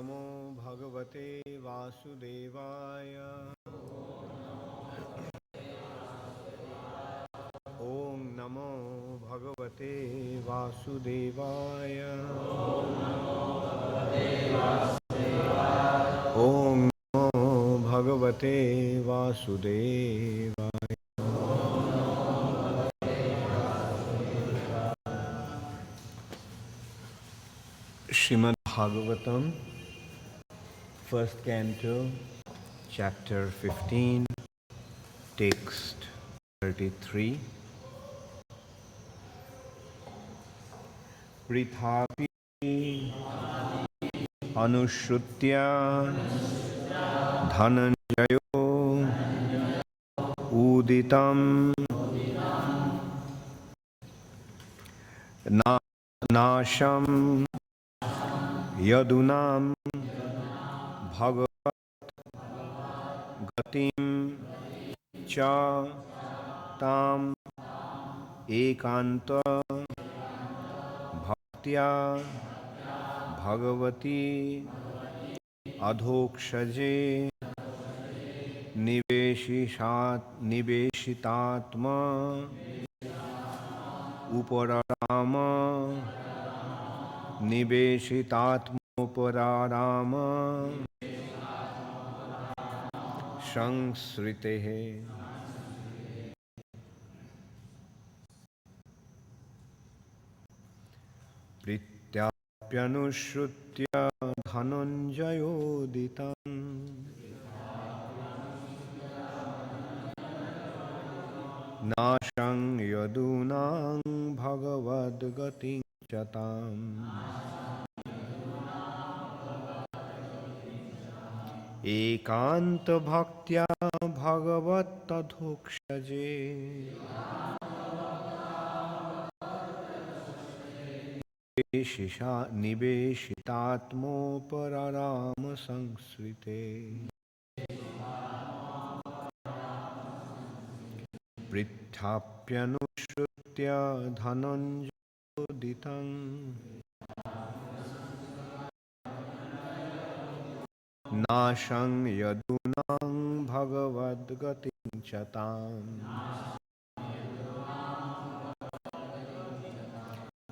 Namo Bhagavate Vasudevaya. Om Namo Bhagavate Vasudevaya. Om Namo Bhagavate Vasudevaya. Srimad Bhagavatam, first canto, chapter 15, text 33. Prthapy anusrutya dhanañjayoditam nasam yadunam bhagavad-gatim cha tam ekanta-bhaktya bhagavaty adhoksaje nivesitatmopararama nivesitatmopararama samsrteh. Prithapy anusrutya dhanañjayoditam nasam yadunam bhagavad-gatim chatam ekanta-bhaktya bhagavat-adhoksaje nivesitatmopararama samsrteh. Prithapy anusrutya dhanañjayoditam nasam yadunam bhagavad-gatim chatam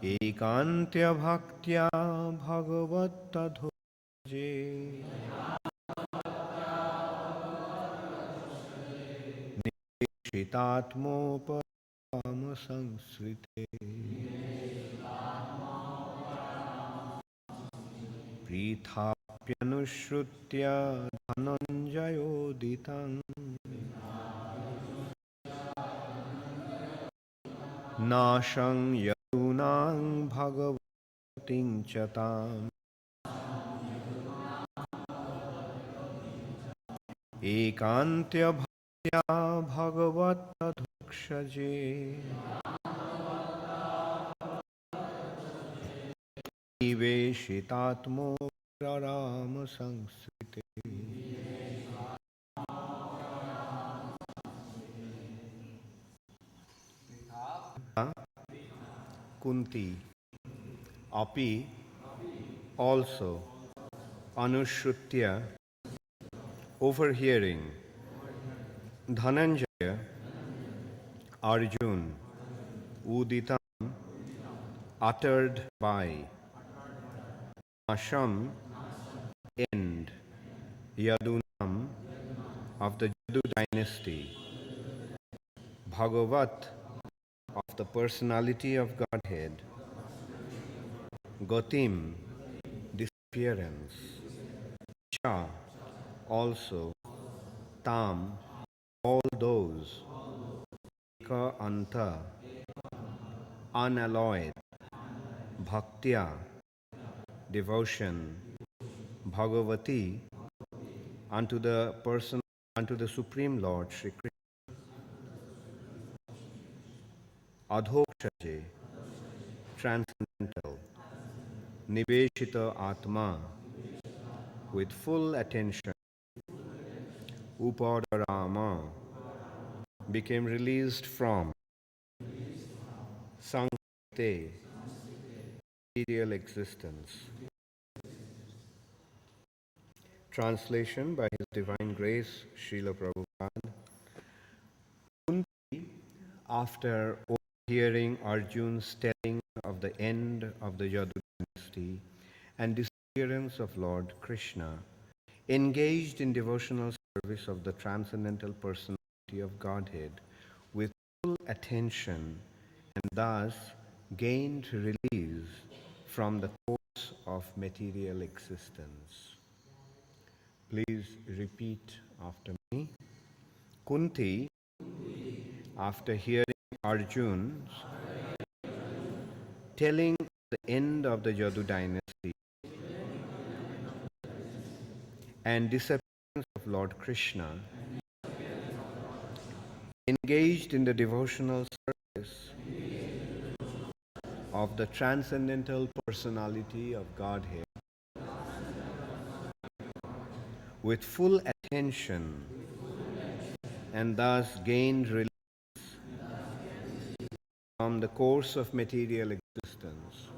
ekanta-bhaktya bhagavat-adhoksaje nivesitatmopararama samsrteh. Prithapy anusrutya dhanañjayoditam nasam yadunam bhagavad-gatim chatam ekanta-bhaktya bhagavat-adhoksaje nivesitatmopararama samsrteh. Kunti, api, also, anusrutya, overhearing, dhanañjaya, Arjuna, uditam, uttered by, nasam, end, yadunam, of the Yadu dynasty, bhagavat, of the Personality of Godhead, gatim, disappearance, cha, also, tam, all those, ekanta, unalloyed, bhaktya, devotion, bhagavaty, unto the person, unto the Supreme Lord Sri Krishna, adhoksaje, transcendental, niveshita atma, with full attention, upararama, became released from samsrteh, material existence. Translation by His Divine Grace, Srila Prabhupada. Kunti, after overhearing Arjuna's telling of the end of the Yadu dynasty and disappearance of Lord Krsna, engaged in devotional service of the transcendental personality of Godhead with full attention, and thus gained release from the course of material existence. Please repeat after me. Kunti, after hearing Arjuna's telling the end of the Yadu dynasty and disappearance of Lord Krsna, engaged in the devotional service of the transcendental personality of Godhead with full attention, and thus gained release from the course of material existence.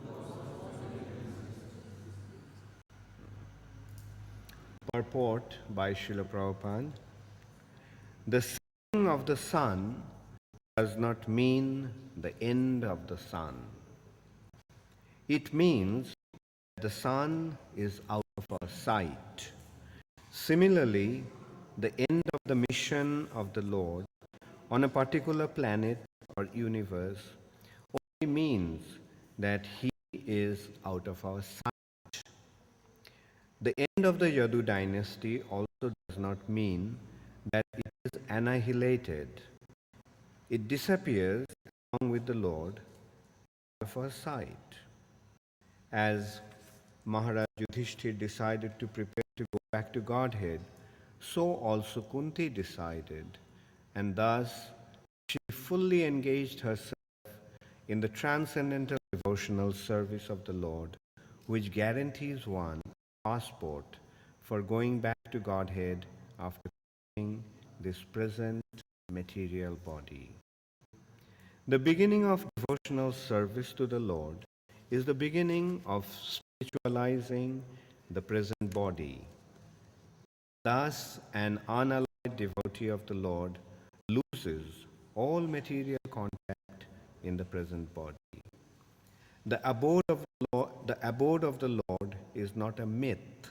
Purport by Srila Prabhupada. The setting of the sun does not mean the end of the sun. It means that the sun is out of our sight. Similarly, the end of the mission of the Lord on a particular planet or universe only means that He is out of our sight. The end of the Yadu dynasty also does not mean that it is annihilated. It disappears along with the Lord out of our sight. As Maharaja Yudhisthira decided to prepare to go back to Godhead, so also Kunti decided, and thus she fully engaged herself in the transcendental devotional service of the Lord, which guarantees one passport for going back to Godhead after leaving this present material body. The beginning of devotional service to the Lord is the beginning of spiritualizing the present body. Thus, an unalloyed devotee of the Lord loses all material contact in the present body. The abode of the Lord is not a myth,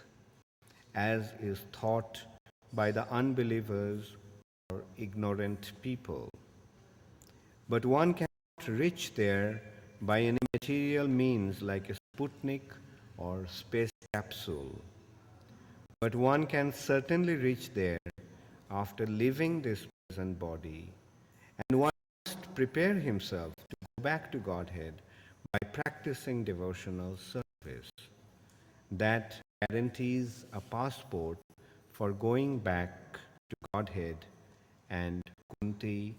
as is thought by the unbelievers or ignorant people. But one cannot reach there by any material means like a Sputnik or space capsule. But one can certainly reach there after leaving this present body, and one must prepare himself to go back to Godhead by practicing devotional service. That guarantees a passport for going back to Godhead, and Kunti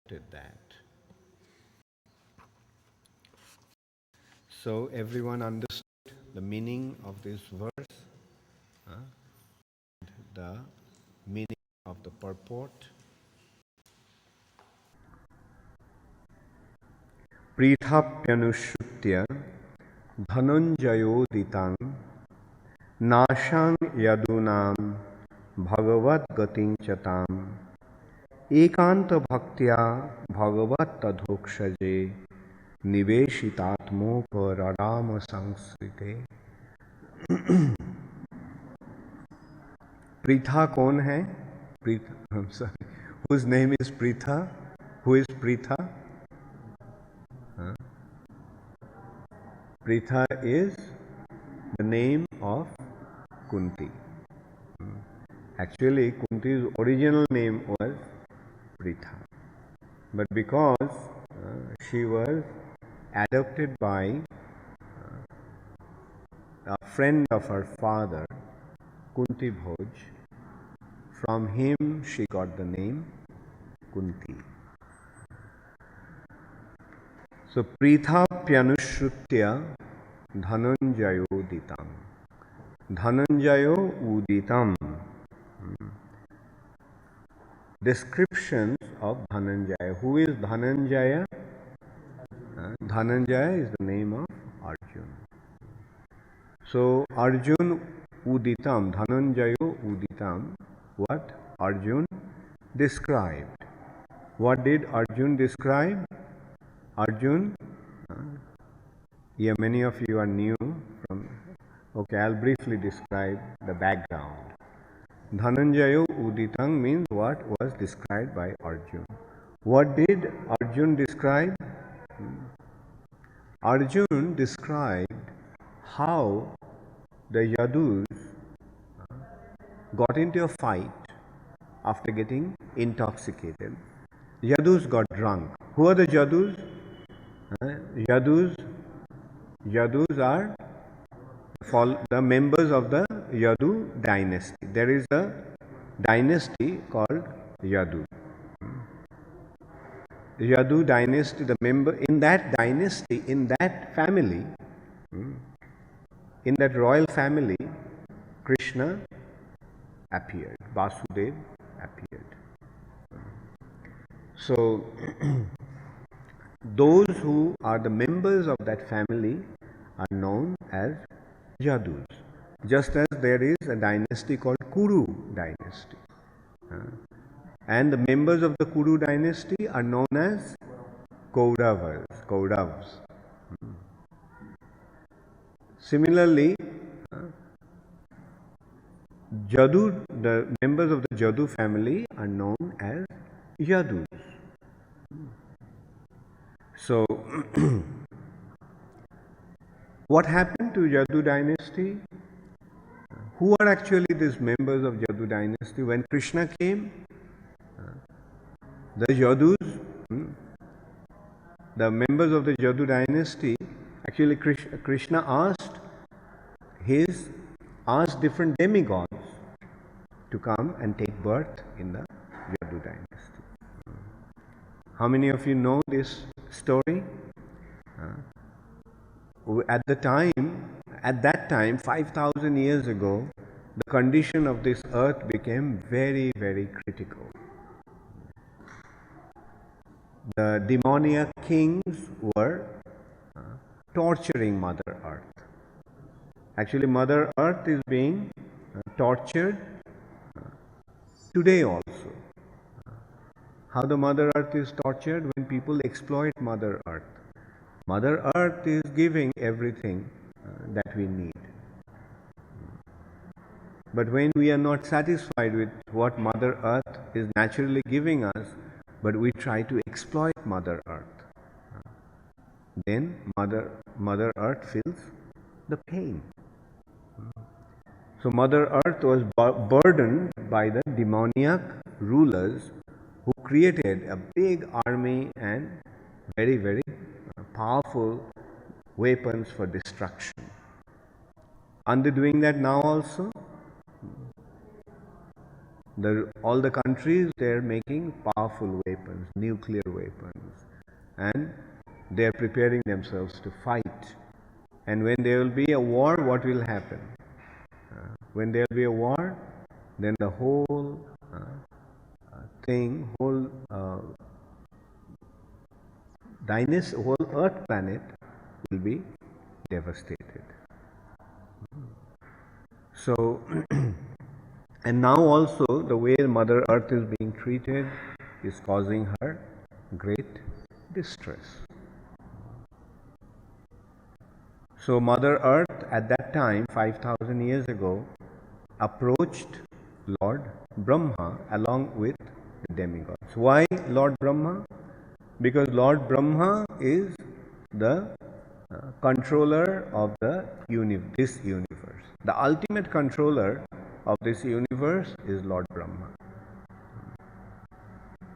did that. So everyone understood the meaning of this verse, the meaning of the purport. Prithapy anusrutya dhanañjayoditam nasam yadunam bhagavad-gatim ekanta-bhaktya bhagavad-adhoksaje nivesitatmopararama samsrteh. Pritha कौन है? Pritha, I'm sorry. Whose name is Pritha? Who is Pritha? Pritha is the name of Kunti. Actually, Kunti's original name was Pritha. But because she was adopted by a friend of her father, Kunti Bhoj, from him she got the name Kunti. So, prithapy anusrutya dhanañjayoditam. Dhanañjayoditam. Descriptions of Dhananjaya. Who is Dhananjaya? Dhananjaya is the name of Arjuna. So Arjuna uditam, dhanañjayoditam, what Arjuna described. What did Arjuna describe? Arjuna, yeah, many of you are new from, okay, I'll briefly describe the background. Dhanañjayoditam means what was described by Arjuna. What did Arjuna describe? Arjuna described how the Yadus got into a fight after getting intoxicated. Yadus got drunk. Who are the Yadus? Yadus are the members of the Yadu dynasty. There is a dynasty called Yadu. Yadu dynasty, the member in that dynasty, in that family, in that royal family, Krishna appeared, Vasudeva appeared. So, those who are the members of that family are known as Yadus. Just as there is a dynasty called Kuru dynasty. And the members of the Kuru dynasty are known as Kauravas. Similarly, Yadu, the members of the Yadu family are known as Yadus. So, what happened to Yadu dynasty? Who are actually these members of Yadu dynasty? When Krishna came, the Yadus, the members of the Yadu dynasty, actually Krishna asked different demigods to come and take birth in the Yadu dynasty. How many of you know this story? At that time, 5,000 years ago, the condition of this earth became very, very critical. The demoniac kings were torturing Mother Earth. Actually, Mother Earth is being tortured today also. How the Mother Earth is tortured? When people exploit Mother Earth. Mother Earth is giving everything that we need. But when we are not satisfied with what Mother Earth is naturally giving us, but we try to exploit Mother Earth, then Mother Earth feels the pain. So Mother Earth was burdened by the demoniac rulers who created a big army and very, very powerful weapons for destruction. Aren't they doing that now also? All the countries, they are making powerful weapons, nuclear weapons, and they are preparing themselves to fight. And when there will be a war, what will happen? When there will be a war, then the whole dynasty, whole Earth planet will be devastated. So, and now also the way Mother Earth is being treated is causing her great distress. So Mother Earth at that time, 5,000 years ago, approached Lord Brahma along with the demigods. Why Lord Brahma? Because Lord Brahma is the controller of this universe. The ultimate controller of this universe is Lord Brahma.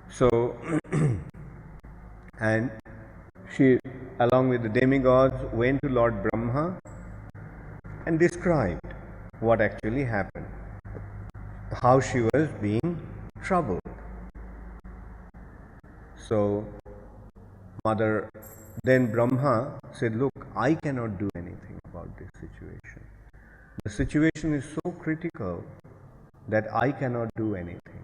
So, and she, along with the demigods, went to Lord Brahma and described what actually happened, how she was being troubled. So, then Brahma said, look, I cannot do anything about this situation. The situation is so critical that I cannot do anything.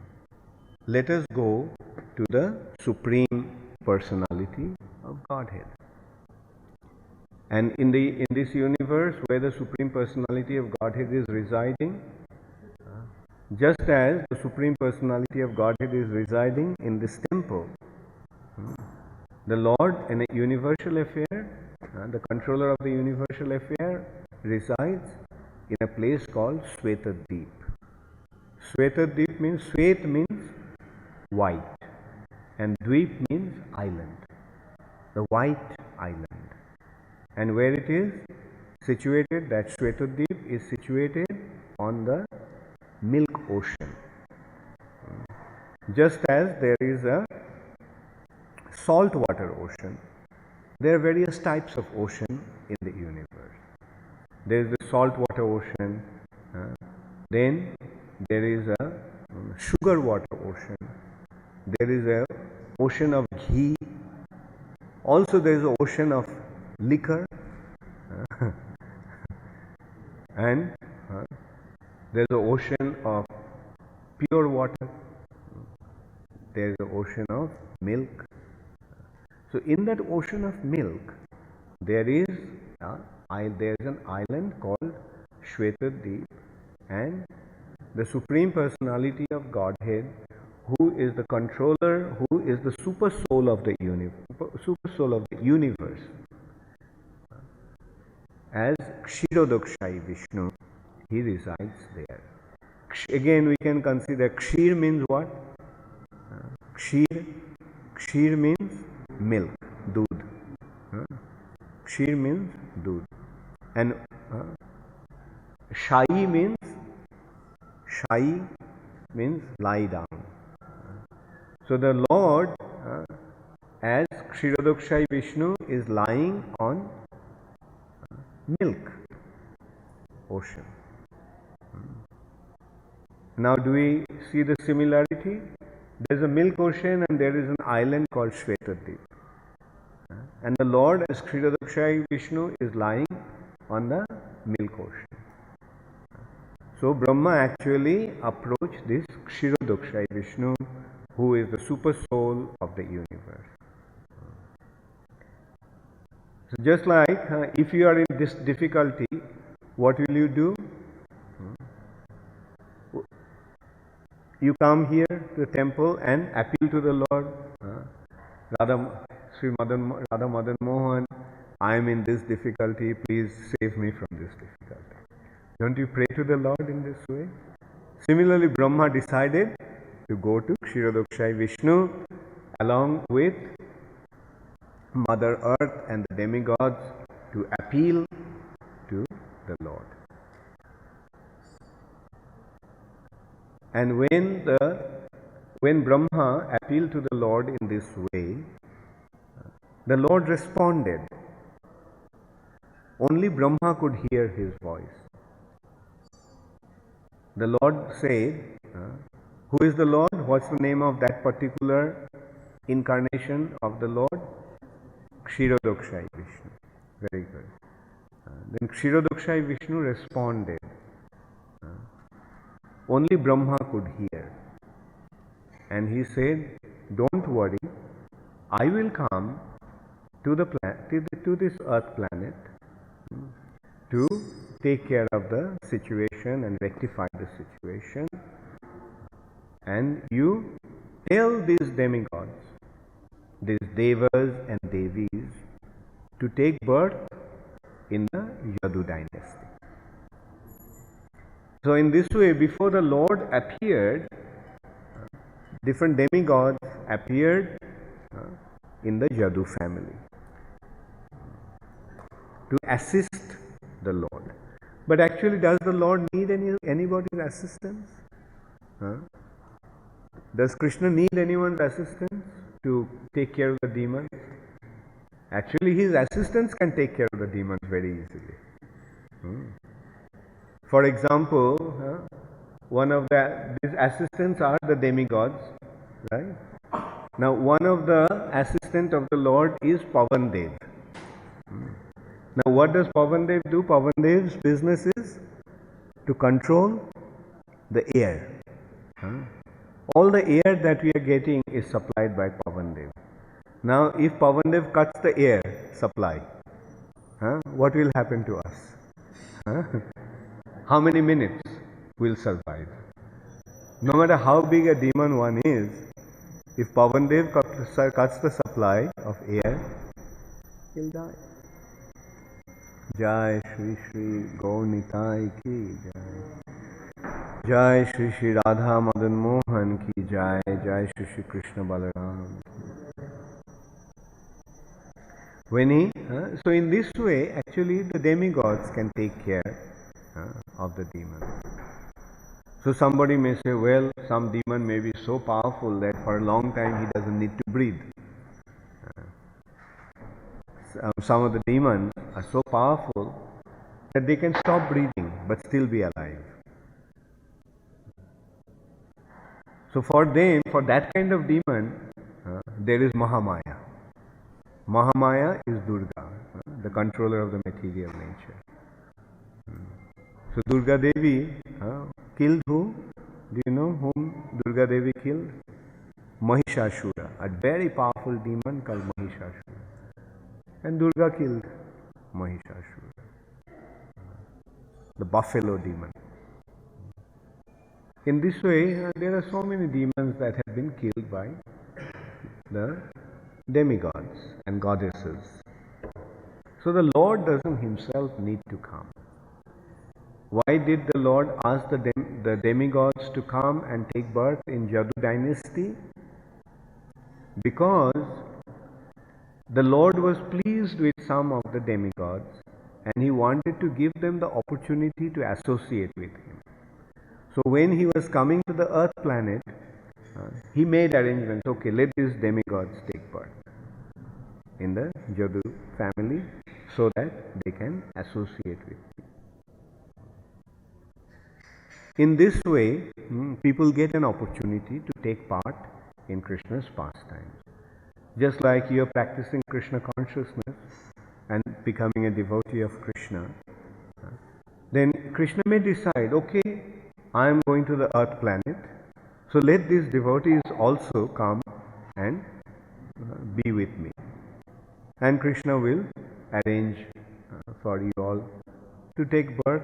Let us go to the Supreme Personality of Godhead. And in this universe where the Supreme Personality of Godhead is residing, just as the Supreme Personality of Godhead is residing in this temple, the Lord in a universal affair, the controller of the universal affair, resides in a place called Svetadip. Svetadip means, Svet means white, and Dweep means island, the white island. And where it is situated, that Svetadip is situated on the milk ocean. Just as there is a saltwater ocean, there are various types of ocean in the universe. There is the saltwater ocean, then there is a sugar water ocean, there is a ocean of ghee, also there is an ocean of liquor, and there is an ocean of pure water, there is an ocean of milk. So in that ocean of milk, there is an island called Svetadip, and the Supreme Personality of Godhead, who is the controller, who is the super soul of the universe, as Kshirodakshai Vishnu, he resides there. Again, we can consider Kshir means what? Kshir means milk, doodh. Kshir means doodh. And Shai means lie down. So the Lord, as Kshirodakshai Vishnu, is lying on milk ocean. Now do we see the similarity? There is a milk ocean and there is an island called Svetadip. And the Lord as Kshirodakshai Vishnu is lying on the milk ocean. So Brahma actually approached this Kshirodakshai Vishnu, who is the super soul of the universe. So just like if you are in this difficulty, what will you do? You come here to the temple and appeal to the Lord. Radha Madan Mohan, I am in this difficulty, please save me from this difficulty. Don't you pray to the Lord in this way? Similarly, Brahma decided to go to Kshirodakshai Vishnu along with Mother Earth and the demigods to appeal to the Lord. And when Brahma appealed to the Lord in this way, the Lord responded. Only Brahma could hear his voice. The Lord said, who is the Lord? What's the name of that particular incarnation of the Lord? Kshirodakshai Vishnu. Very good. Then Kshirodakshai Vishnu responded. Only Brahma could hear. And he said, don't worry, I will come to this earth planet to take care of the situation and rectify the situation. And you tell these demigods, these devas and devis, to take birth in the Yadu dynasty. So in this way, before the Lord appeared, different demigods appeared in the Yadu family to assist the Lord. But actually, does the Lord need anybody's assistance? Does Krishna need anyone's assistance to take care of the demons? Actually, his assistants can take care of the demons very easily. For example, one of these assistants are the demigods, right? Now, one of the assistant of the Lord is Pavandev. Now, what does Pavandev do? Pavandev's business is to control the air. All the air that we are getting is supplied by Pavandev. Now, if Pavandev cuts the air supply, what will happen to us? Huh? How many minutes will survive? No matter how big a demon one is, if Pavandev cuts the supply of air, he'll die. Jai Shri Shri Gaunitai ki Jai. Jai Shri Shri Radha Madan Mohan ki Jai. Jai Shri Shri Krishna Balaram. So in this way, actually the demigods can take care of the demon. So somebody may say, well, some demon may be so powerful that for a long time he doesn't need to breathe. Some of the demons are so powerful that they can stop breathing but still be alive. So for them, for that kind of demon, there is Mahamaya. Mahamaya is Durga, the controller of the material nature. So Durga Devi killed who? Do you know whom Durga Devi killed? Mahishasura, a very powerful demon called Mahishasura. And Durga killed Mahishasura, the buffalo demon. In this way, there are so many demons that have been killed by the demigods and goddesses. So the Lord doesn't himself need to come. Why did the Lord ask the demigods to come and take birth in Yadu dynasty? Because the Lord was pleased with some of the demigods and he wanted to give them the opportunity to associate with him. So when he was coming to the earth planet, he made arrangements. Okay, let these demigods take birth in the Yadu family so that they can associate with him. In this way, people get an opportunity to take part in Krishna's pastimes. Just like you are practicing Krishna consciousness and becoming a devotee of Krishna, then Krishna may decide, okay, I am going to the earth planet, so let these devotees also come and be with me. And Krishna will arrange for you all to take birth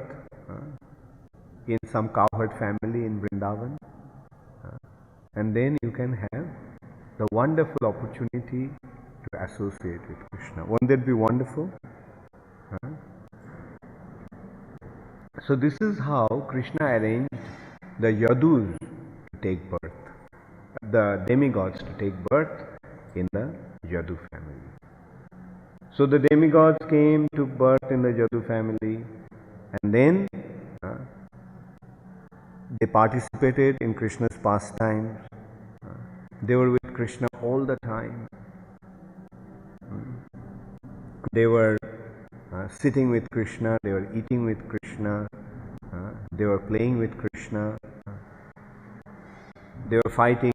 in some cowherd family in Vrindavan, and then you can have the wonderful opportunity to associate with Krishna. Won't that be wonderful? So this is how Krishna arranged the Yadus to take birth, the demigods to take birth in the Yadu family. So the demigods came, took birth in the Yadu family, and then they participated in Krishna's pastimes. They were with Krishna all the time. They were sitting with Krishna, they were eating with Krishna, they were playing with Krishna, they were fighting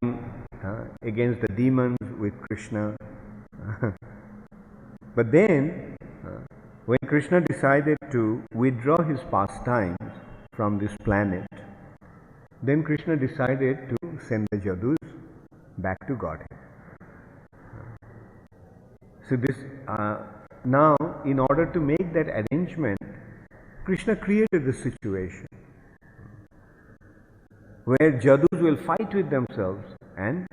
against the demons with Krishna. But then, when Krishna decided to withdraw his pastimes from this planet, then Krishna decided to send the Yadus back to Godhead. So this now, in order to make that arrangement, Krishna created the situation where Yadus will fight with themselves and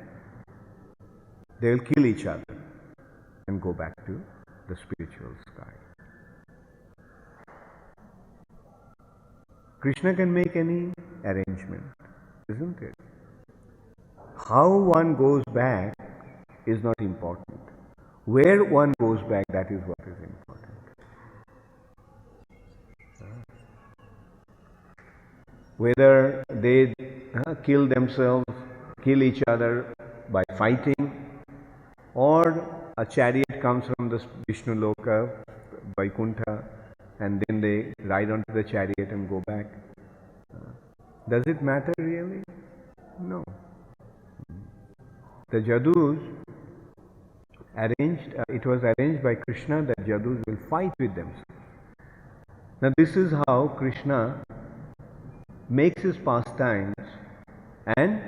they will kill each other and go back to the spiritual sky. Krishna can make any arrangement, isn't it? How one goes back is not important. Where one goes back, that is what is important. Whether they kill themselves, kill each other by fighting, or a chariot comes from the Vishnu Loka, Vaikuntha, and then they ride onto the chariot and go back. Does it matter really? No. The Yadus it was arranged by Krishna that Yadus will fight with themselves. Now this is how Krishna makes his pastimes, and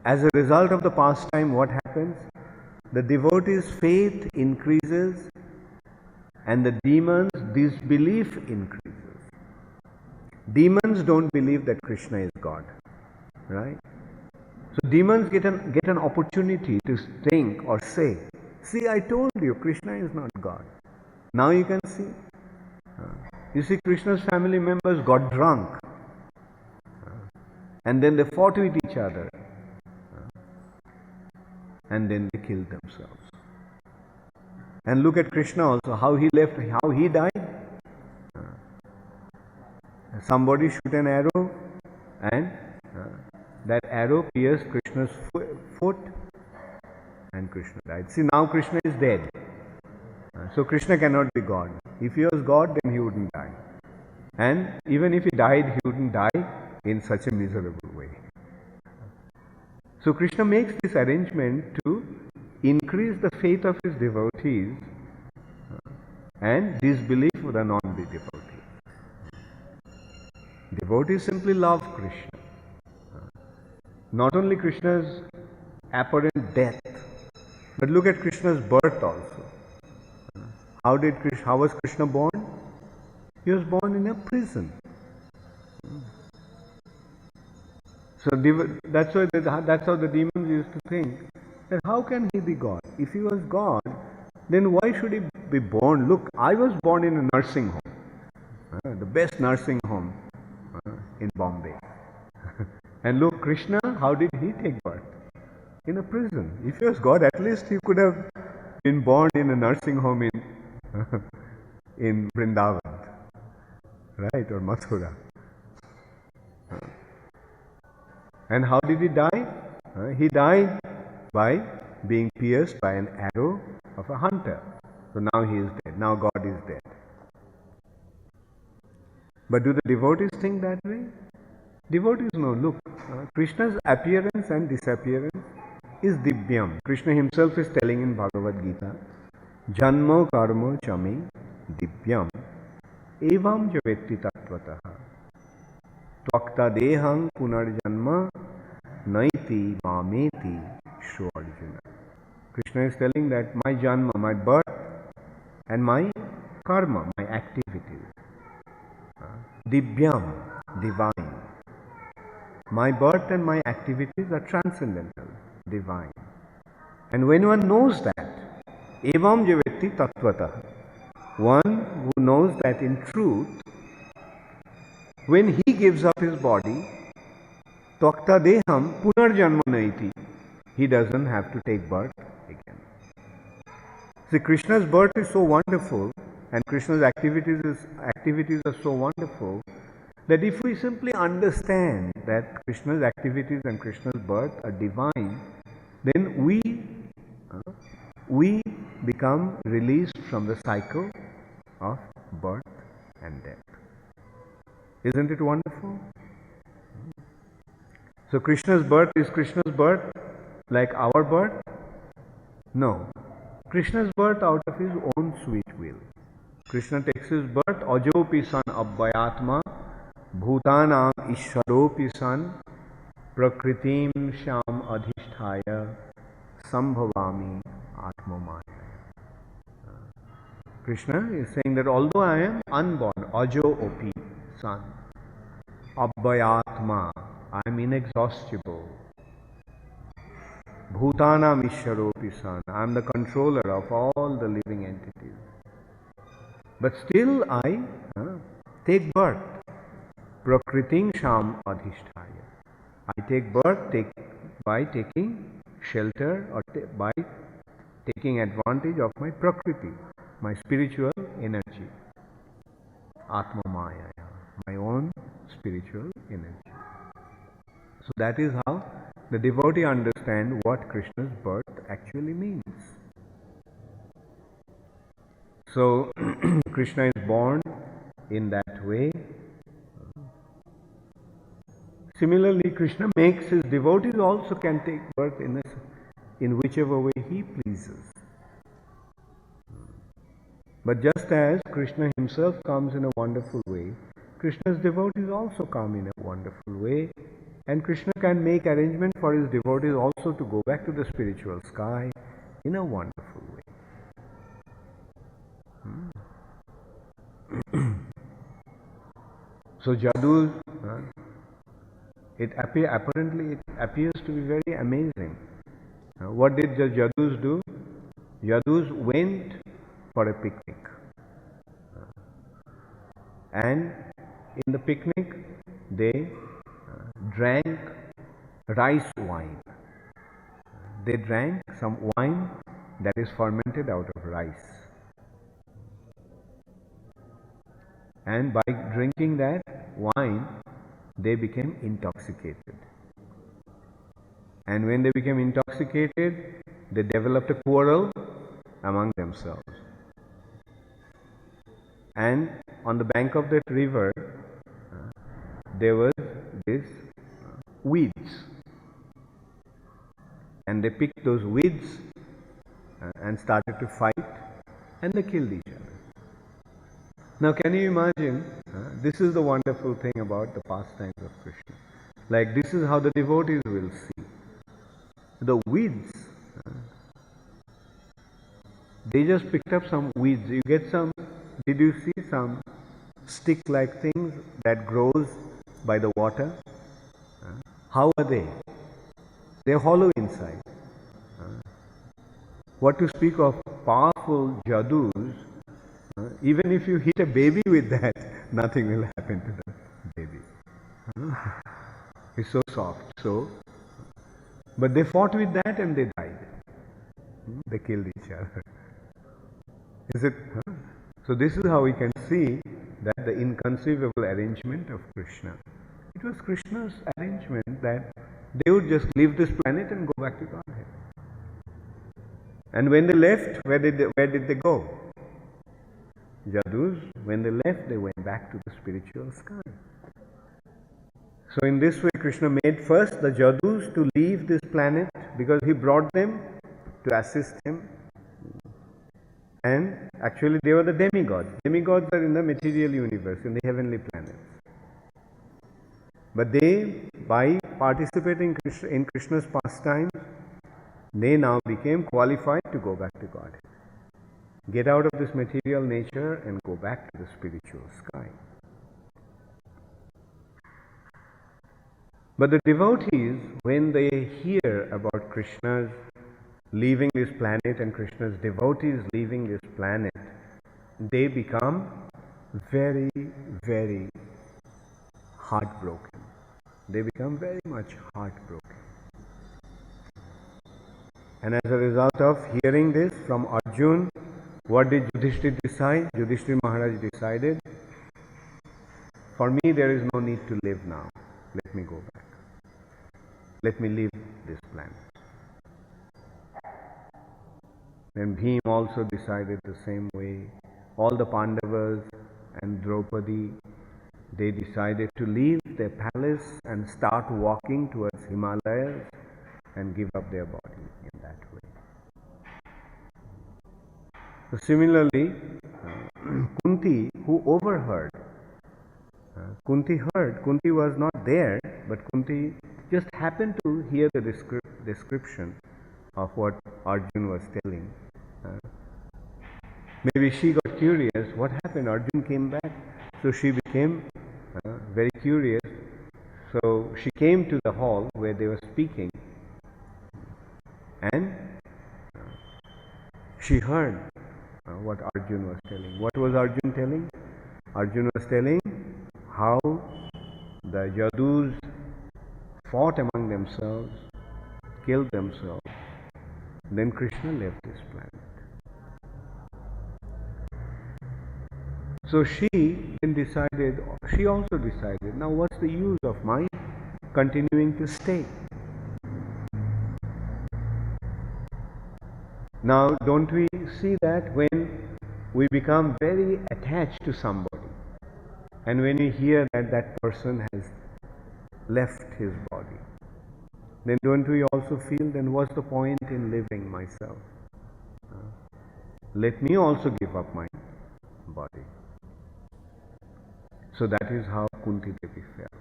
as a result of the pastime, what happens? The devotee's faith increases and the demons' disbelief increases. Demons don't believe that Krishna is God, right? So demons get an opportunity to think or say, see, I told you, Krishna is not God. Now you can see. You see, Krishna's family members got drunk. And then they fought with each other. And then they killed themselves. And look at Krishna also, how he left, how he died. Somebody shoot an arrow and that arrow pierced Krishna's foot and Krishna died. See, now Krishna is dead. So Krishna cannot be God. If he was God, then he wouldn't die. And even if he died, he wouldn't die in such a miserable way. So Krishna makes this arrangement to increase the faith of his devotees and disbelief of the non-devotees. Devotees simply love Krishna. Not only Krishna's apparent death, but look at Krishna's birth also. How was Krishna born? He was born in a prison. So that's how the demons used to think, that how can he be God? If he was God, then why should he be born? Look, I was born in a nursing home, the best nursing home in Bombay. And look, Krishna, how did he take birth? In a prison. If he was God, at least he could have been born in a nursing home in Vrindavan, right, or Mathura. And how did he die? He died by being pierced by an arrow of a hunter. So now he is dead. Now God is dead. But do the devotees think that way? Devotees know, look, Krishna's appearance and disappearance is divyam. Krishna himself is telling in Bhagavad-Gita, Janmo karma chami divyam evam yadunam tvakta deham punarjanma naiti mameti shro Arjuna. Krishna is telling that my janma, my birth, and my karma, my activities, divyam, divine. My birth and my activities are transcendental, divine. And when one knows that, evam javeti tattvata, one who knows that in truth, when he gives up his body, tvakta deham punarjanma naiti, he doesn't have to take birth again. See, Krishna's birth is so wonderful, and Krishna's activities are so wonderful, that if we simply understand that Krishna's activities and Krishna's birth are divine, then we become released from the cycle of birth and death. Isn't it wonderful? So Krishna's birth, is Krishna's birth like our birth? No. Krishna's birth out of his own sweet will. Krishna takes his birth, ajopi san abhayatma, bhutanam ishwaropi san, prakritim sham adhishthaya, sambhavami atmamaya. Krishna is saying that although I am unborn, ajo-opi san, abhayatma, I am inexhaustible. Bhutanam ishwaropi san, I am the controller of all the living entities. But still I take birth. Prakriting sham adhishthaya. I take birth by taking shelter or by taking advantage of my prakriti, my spiritual energy. Atma Maya, my own spiritual energy. So that is how the devotee understands what Krishna's birth actually means. So Krishna is born in that way. Similarly, Krishna makes his devotees also can take birth in whichever way he pleases. But just as Krishna himself comes in a wonderful way, Krishna's devotees also come in a wonderful way, and Krishna can make arrangement for his devotees also to go back to the spiritual sky in a wonderful way. So Yadu, apparently it appears to be very amazing. What did the Yadus do? Yadus went for a picnic. And in the picnic, they drank rice wine. They drank some wine that is fermented out of rice. And by drinking that wine, they became intoxicated. And when they became intoxicated, they developed a quarrel among themselves. And on the bank of that river, there was this weeds. And they picked those weeds and started to fight, and they killed each other. Now can you imagine, this is the wonderful thing about the pastimes of Krishna. Like this is how the devotees will see. The weeds, they just picked up some weeds. You get some, did you see some stick-like things that grows by the water? How are they? They're hollow inside. What to speak of powerful jadus, even if you hit a baby with that, nothing will happen to the baby. It's so soft. But they fought with that and they died. They killed each other. Is it? So this is how we can see that the inconceivable arrangement of Krishna. It was Krishna's arrangement that they would just leave this planet and go back to Godhead. And when they left, where did they go? Yadus, when they left, they went back to the spiritual sky. So in this way, Krishna made first the Yadus to leave this planet because he brought them to assist him. And actually they were the demigods. Demigods are in the material universe, in the heavenly planets. But they, by participating in Krishna's pastimes, they now became qualified to go back to Godhead. Get out of this material nature and go back to the spiritual sky. But the devotees, when they hear about Krishna's leaving this planet and Krishna's devotees leaving this planet, they become very, very heartbroken. They become very much heartbroken. And as a result of hearing this from Arjuna, what did Yudhisthira decide? Yudhisthira Maharaj decided, for me there is no need to live now. Let me go back. Let me leave this planet. Then Bhim also decided the same way. All the Pandavas and Draupadi, they decided to leave their palace and start walking towards Himalayas and give up their body in that way. So similarly, Kunti, who overheard, Kunti heard, Kunti was not there, but Kunti just happened to hear the description of what Arjuna was telling. Maybe she got curious, what happened? Arjuna came back, so she became very curious. So she came to the hall where they were speaking, and she heard what Arjuna was telling. What was Arjuna telling? Arjuna was telling how the Yadus fought among themselves, killed themselves. Then Krishna left this planet. So she then decided, she also decided, now what's the use of my continuing to stay? Now don't we see that when we become very attached to somebody, and when we hear that that person has left his body, then don't we also feel, then what's the point in living myself? Let me also give up my body. So that is how Kunti Devi felt.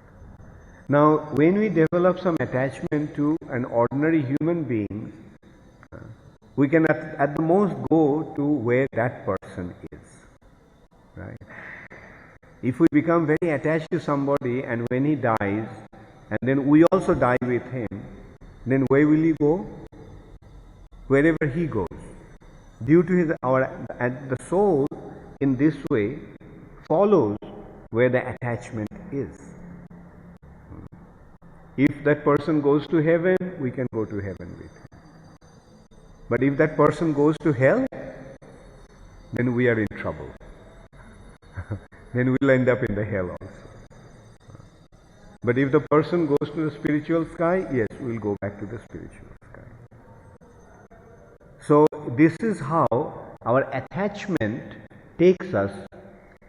Now when we develop some attachment to an ordinary human being, we can at the most go to where that person is, right? If we become very attached to somebody and when he dies, and then we also die with him, then where will he go? Wherever he goes. Due to the soul in this way follows where the attachment is. If that person goes to heaven, we can go to heaven with him. But if that person goes to hell, then we are in trouble. Then we'll end up in the hell also. But if the person goes to the spiritual sky, yes, we'll go back to the spiritual sky. So this is how our attachment takes us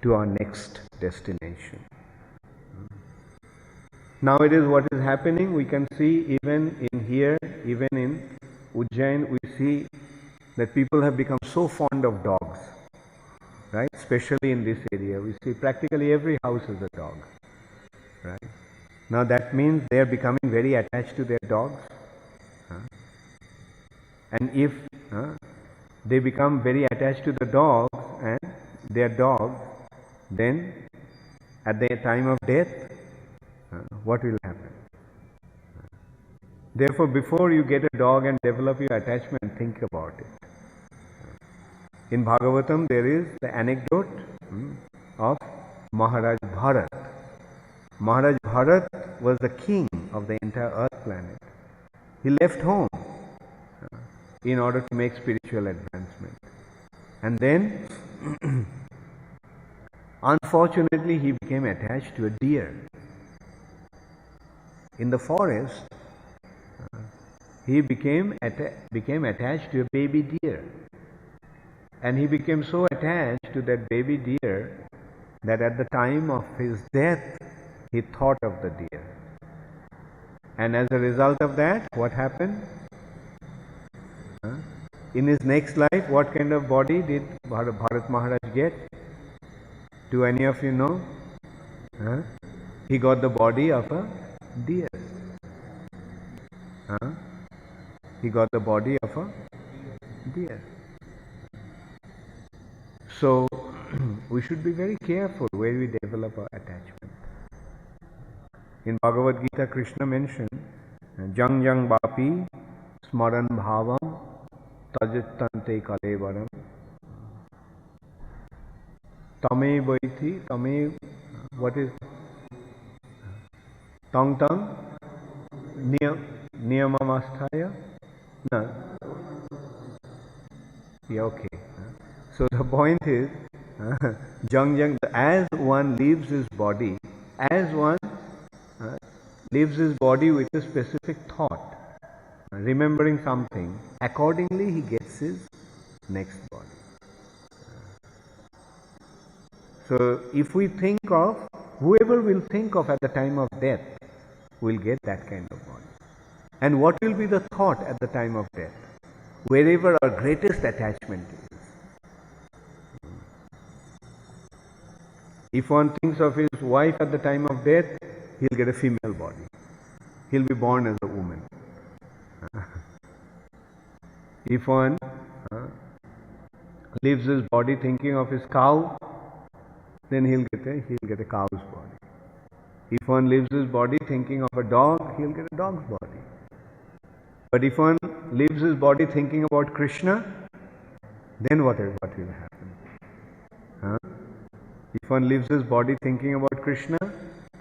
to our next destination. Nowadays what is happening, we can see even in here, even in Ujjain, we see that people have become so fond of dogs. Right? Especially in this area, we see practically every house has a dog. Right? Now that means they are becoming very attached to their dogs. And if they become very attached to the dogs and their dogs, then at the time of death, what will happen? Therefore, before you get a dog and develop your attachment, think about it. In Bhagavatam, there is the anecdote of Maharaja Bharat. Maharaja Bharat was the king of the entire earth planet. He left home in order to make spiritual advancement. And then, unfortunately, he became attached to a deer. In the forest, he became attached to a baby deer. And he became so attached to that baby deer that at the time of his death, he thought of the deer. And as a result of that, what happened? In his next life, what kind of body did Bharat Maharaj get? Do any of you know? He got the body of a deer. He got the body of a deer. So, we should be very careful where we develop our attachment. In Bhagavad Gita, Krishna mentioned, Jang jang bapi smaran bhavam tajitante kalevaram tame vaiti tame, what is tang tang niyamamastaya? No. Yeah, okay. So the point is, as one leaves his body, as one leaves his body with a specific thought, remembering something, accordingly he gets his next body. So if we think of, whoever will think of at the time of death will get that kind of body. And what will be the thought at the time of death? Wherever our greatest attachment is. If one thinks of his wife at the time of death, he'll get a female body. He'll be born as a woman. If one leaves his body thinking of his cow, then he'll get a cow's body. If one leaves his body thinking of a dog, he'll get a dog's body. But if one leaves his body thinking about Krishna, then what will happen? If one leaves his body thinking about Krishna,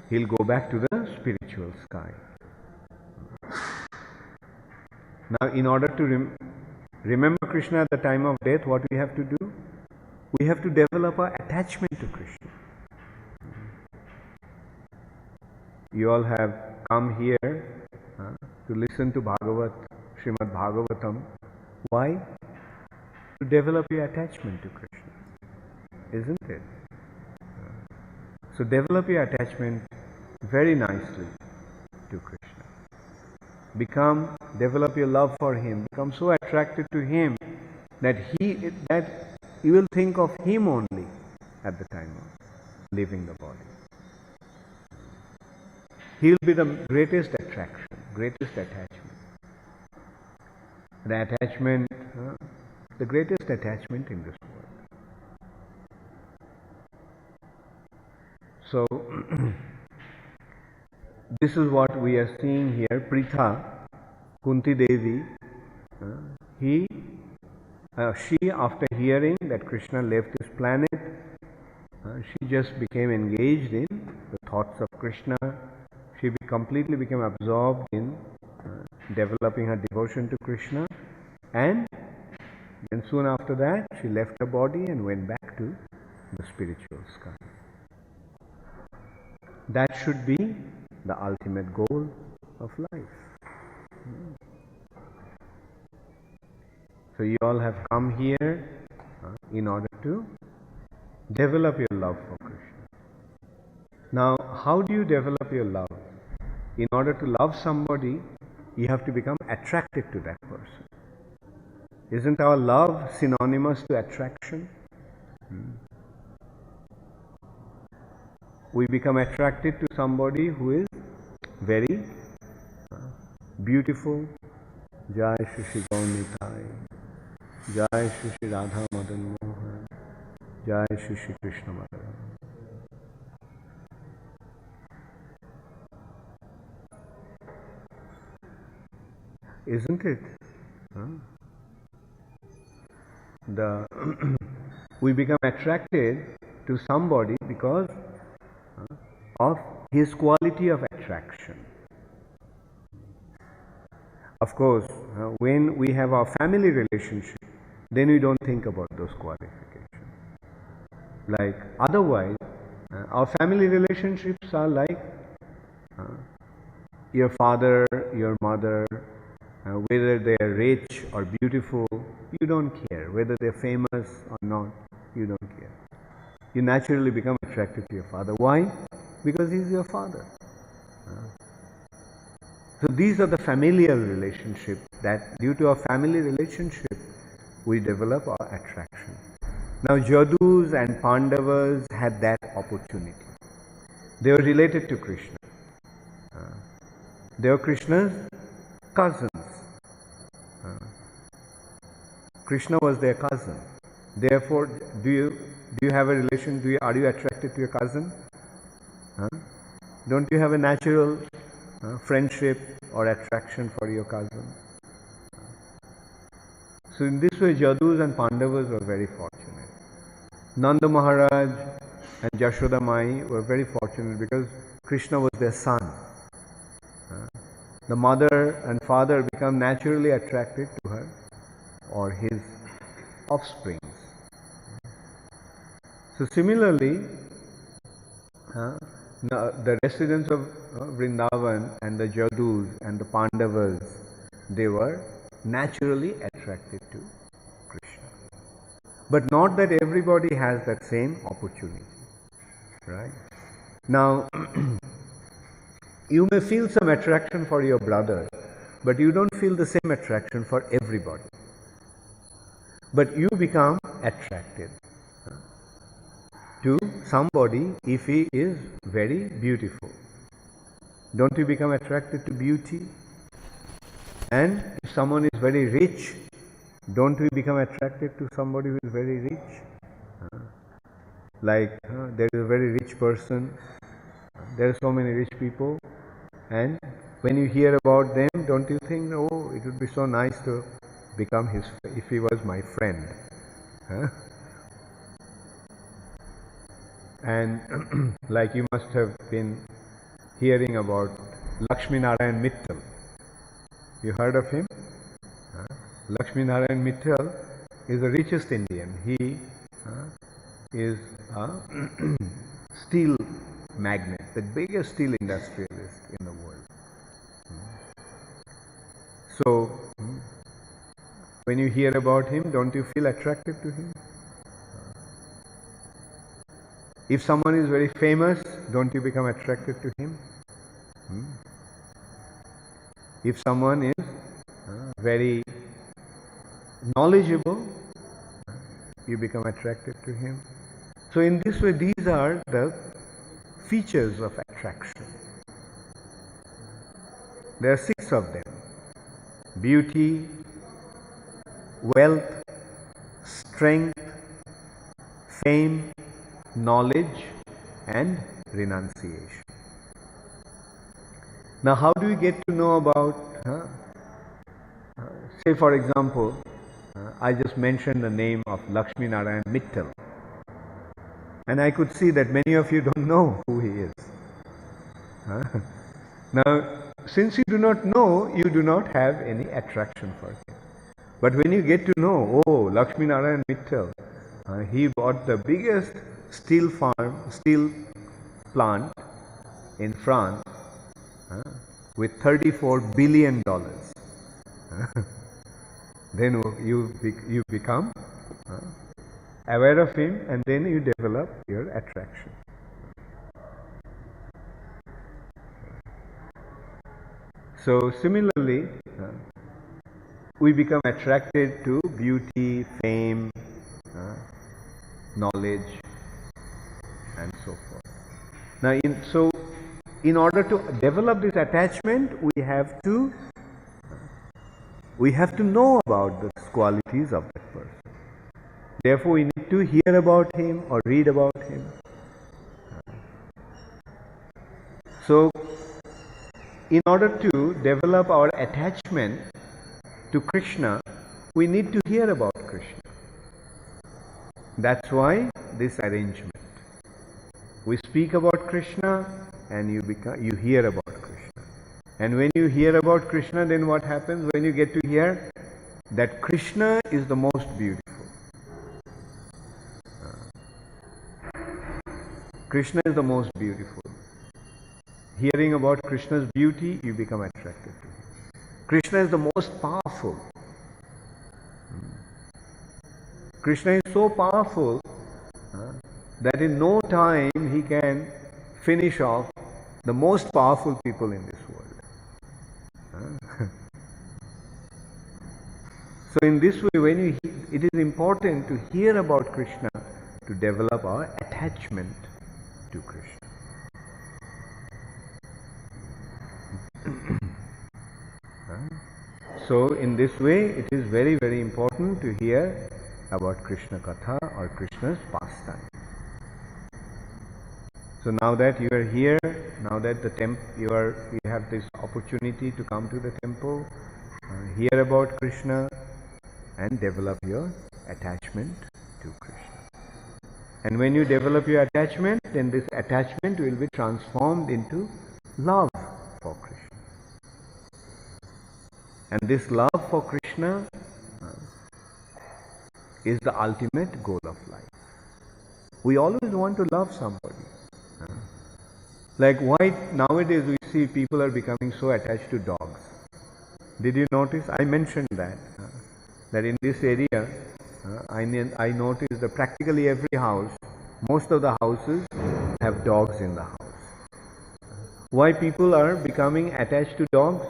he'll go back to the spiritual sky. Now, in order to remember Krishna at the time of death, what we have to do? We have to develop our attachment to Krishna. You all have come here to listen to Srimad Bhagavatam. Why? To develop your attachment to Krishna. Isn't it? So develop your attachment very nicely to Krishna. Develop your love for Him. Become so attracted to Him that you will think of Him only at the time of leaving the body. He will be the greatest attraction, greatest attachment. The greatest attachment in this world. So, this is what we are seeing here. Pritha, Kunti Devi, she, after hearing that Krishna left his planet, she just became engaged in the thoughts of Krishna. She completely became absorbed in developing her devotion to Krishna, and then soon after that she left her body and went back to the spiritual sky. That should be the ultimate goal of life. So you all have come here in order to develop your love for Krishna. Now, how do you develop your love? In order to love somebody, you have to become attracted to that person. Isn't our love synonymous to attraction? We become attracted to somebody who is very beautiful. Jai Shri Shri Gaunitai, Jai Shri Shri Radha Madan Mohan, Jai Shri Shri Krishna Madhara. Isn't it? We become attracted to somebody because of his quality of attraction. Of course, when we have our family relationship, then we don't think about those qualifications. Like otherwise, our family relationships are like your father, your mother, whether they are rich or beautiful, you don't care. Whether they are famous or not, you don't care. You naturally become attracted to your father. Why? Because he is your father. So these are the familial relationships that due to our family relationship, we develop our attraction. Now Yadus and Pandavas had that opportunity. They were related to Krishna. They were Krishna's cousins. Krishna was their cousin. Therefore, do you have a relation? Are you attracted to your cousin? Don't you have a natural friendship or attraction for your cousin? So in this way, Yadus and Pandavas were very fortunate. Nanda Maharaj and Jashoda Mai were very fortunate because Krishna was their son. The mother and father become naturally attracted to her or his offsprings. So similarly, the residents of Vrindavan and the Yadus and the Pandavas, they were naturally attracted to Krishna. But not that everybody has that same opportunity, right? Now, you may feel some attraction for your brother, but you don't feel the same attraction for everybody. But you become attracted to somebody if he is very beautiful. Don't you become attracted to beauty? And if someone is very rich, don't we become attracted to somebody who is very rich? Like there is a very rich person, there are so many rich people, and when you hear about them, don't you think, oh, it would be so nice to become his, if he was my friend. And like you must have been hearing about Lakshmi Narayan Mittal. You heard of him? Lakshmi Narayan Mittal is the richest Indian. He is a steel magnate, the biggest steel industrialist in the world. So, when you hear about him, don't you feel attracted to him? If someone is very famous, don't you become attracted to him? If someone is very knowledgeable, you become attracted to him. So in this way, these are the features of attraction. There are 6 of them: beauty, wealth, strength, fame, knowledge, and renunciation. Now, how do we get to know about, say for example, I just mentioned the name of Lakshmi Narayan Mittal, and I could see that many of you don't know who he is. Now, since you do not know, you do not have any attraction for him. But when you get to know, oh, Lakshmi Narayan Mittal, he bought the biggest steel plant in France with $34 billion. Then you become aware of him, and then you develop your attraction. So similarly, we become attracted to beauty, fame, knowledge, and so forth. Now, in order to develop this attachment, we have to know about the qualities of that person. Therefore, we need to hear about him or read about him. So, in order to develop our attachment to Krishna, we need to hear about Krishna. That's why this arrangement. We speak about Krishna and you hear about Krishna. And when you hear about Krishna, then what happens? When you get to hear that Krishna is the most beautiful. Krishna is the most beautiful. Hearing about Krishna's beauty, you become attracted to him. Krishna is the most powerful. Krishna is so powerful that in no time he can finish off the most powerful people in this world. So in this way, it is important to hear about Krishna to develop our attachment to Krishna. So in this way, it is very, very important to hear about Krishna Katha or Krishna's pastime. So now that you are here, now that you have this opportunity to come to the temple, hear about Krishna and develop your attachment to Krishna. And when you develop your attachment, then this attachment will be transformed into love for Krishna. And this love for Krishna is the ultimate goal of life. We always want to love somebody. Like why nowadays we see people are becoming so attached to dogs. Did you notice? I mentioned that in this area, I noticed that practically every house, most of the houses have dogs in the house. Why people are becoming attached to dogs?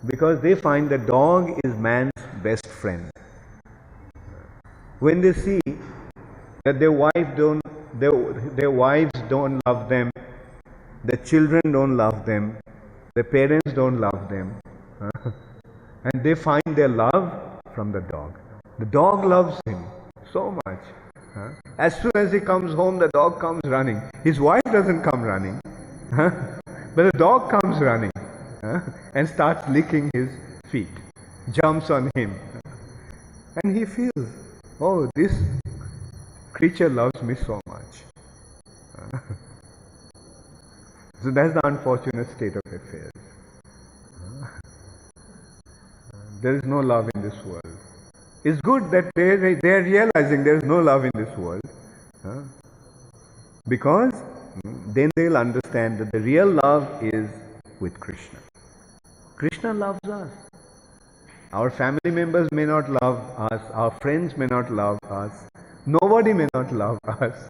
Because they find the dog is man's best friend. When they see that their wives don't love them, the children don't love them, the parents don't love them, and they find their love from the dog. The dog loves him so much. As soon as he comes home, the dog comes running. His wife doesn't come running, but the dog comes running and starts licking his feet, jumps on him, and he feels, oh, this creature loves me so much. So that's the unfortunate state of affairs. There is no love in this world. It's good that they are realizing there is no love in this world, because then they'll understand that the real love is with Krishna. Krishna loves us. Our family members may not love us, our friends may not love us, nobody may not love us,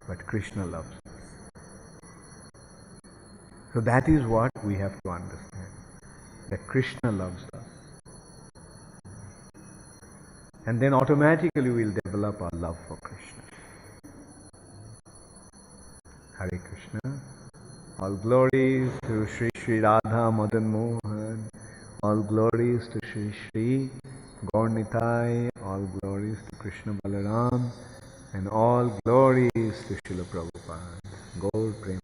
but Krishna loves us. So that is what we have to understand, that Krishna loves us. And then automatically we will develop our love for Krishna. Hare Krishna. All glories to Sri Sri Radha Madan Mohan. All glories to Sri Sri Gaur Nitai. All glories to Krishna Balaram. And all glories to Srila Prabhupada. Gaur Prem.